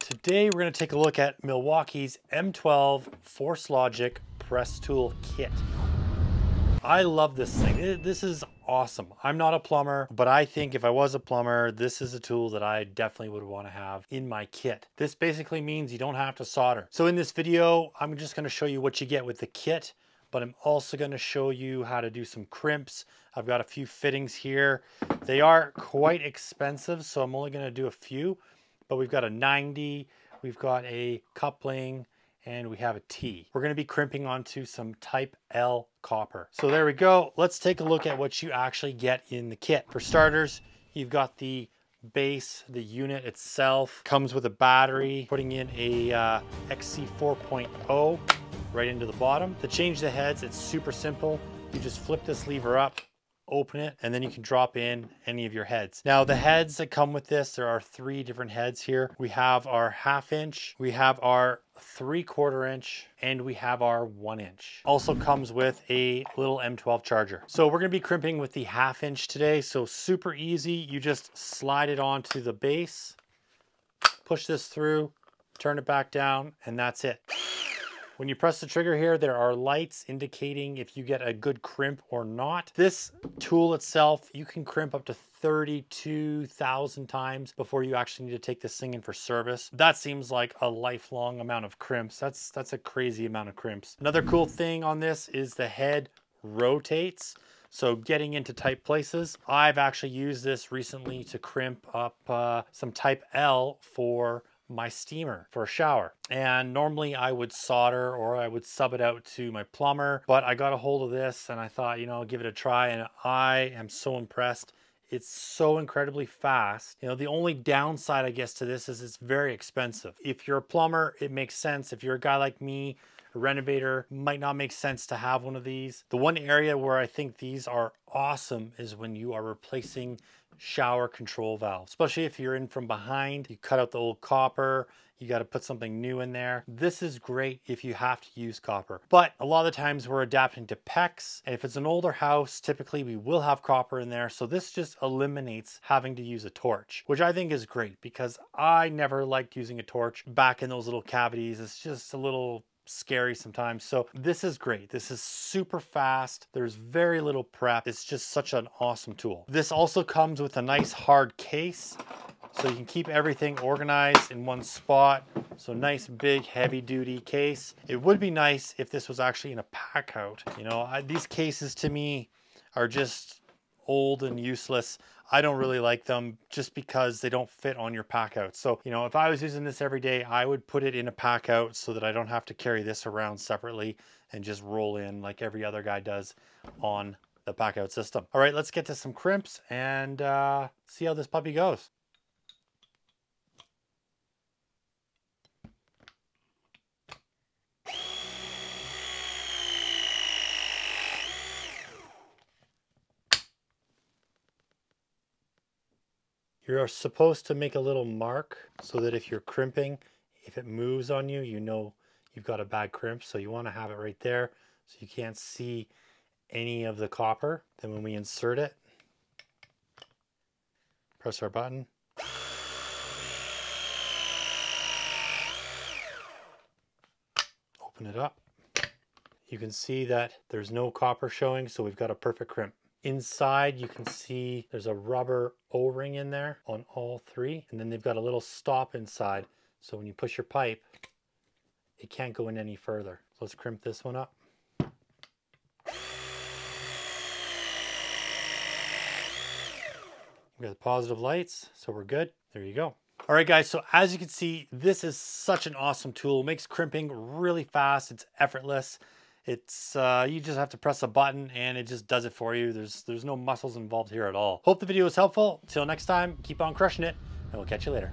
Today we're going to take a look at Milwaukee's M12 Force Logic Press Tool Kit. I love this thing. This is awesome. I'm not a plumber, but I think if I was a plumber, this is a tool that I definitely would want to have in my kit. This basically means you don't have to solder. So in this video, I'm just going to show you what you get with the kit, but I'm also going to show you how to do some crimps. I've got a few fittings here. They are quite expensive, so I'm only going to do a few, but we've got a 90, we've got a coupling, and we have a T. We're going to be crimping onto some type L copper. So there we go. Let's take a look at what you actually get in the kit. For starters, you've got the base, the unit itself comes with a battery, putting in a XC 4.0 right into the bottom. To change the heads, it's super simple. You just flip this lever up, open it, and then you can drop in any of your heads. Now the heads that come with this, there are 3 different heads here. We have our 1/2 inch, we have our 3/4 inch, and we have our 1 inch. Also comes with a little M12 charger. So we're gonna be crimping with the 1/2 inch today. So super easy. You just slide it onto the base, push this through, turn it back down, and that's it. When you press the trigger here, there are lights indicating if you get a good crimp or not. This tool itself, you can crimp up to 32,000 times before you actually need to take this thing in for service. That seems like a lifelong amount of crimps. That's a crazy amount of crimps. Another cool thing on this is the head rotates. So getting into tight places. I've actually used this recently to crimp up some type L for my steamer for a shower. And normally I would solder or I would sub it out to my plumber, but I got a hold of this and I thought, you know, I'll give it a try, and I am so impressed. It's so incredibly fast. You know, the only downside, I guess, to this is it's very expensive. If you're a plumber, it makes sense. If you're a guy like me, a renovator, might not make sense to have one of these. The one area where I think these are awesome is when you are replacing shower control valves, especially if you're in from behind, you cut out the old copper, you got to put something new in there. This is great if you have to use copper, but a lot of the times we're adapting to PEX, and if it's an older house, typically we will have copper in there. So this just eliminates having to use a torch, which I think is great because I never liked using a torch back in those little cavities. It's just a little scary sometimes. So this is great. This is super fast. There's very little prep. It's just such an awesome tool. This also comes with a nice hard case, so you can keep everything organized in one spot. So nice big heavy duty case. It would be nice if this was actually in a pack out. You know, these cases to me are just old and useless. I don't really like them just because they don't fit on your pack out. So, you know, if I was using this every day, I would put it in a pack out so that I don't have to carry this around separately and just roll in like every other guy does on the pack out system. All right, let's get to some crimps and see how this puppy goes. You're supposed to make a little mark so that if you're crimping, if it moves on you, you know you've got a bad crimp. So you want to have it right there so you can't see any of the copper. Then when we insert it, press our button. Open it up. You can see that there's no copper showing, so we've got a perfect crimp. Inside, you can see there's a rubber O-ring in there on all 3, and then they've got a little stop inside. So when you push your pipe, it can't go in any further. So let's crimp this one up. We've got the positive lights, so we're good. There you go. All right, guys, so as you can see, this is such an awesome tool. It makes crimping really fast. It's effortless. It's you just have to press a button and it just does it for you. There's no muscles involved here at all. Hope the video was helpful. Till next time, keep on crushing it, and we'll catch you later.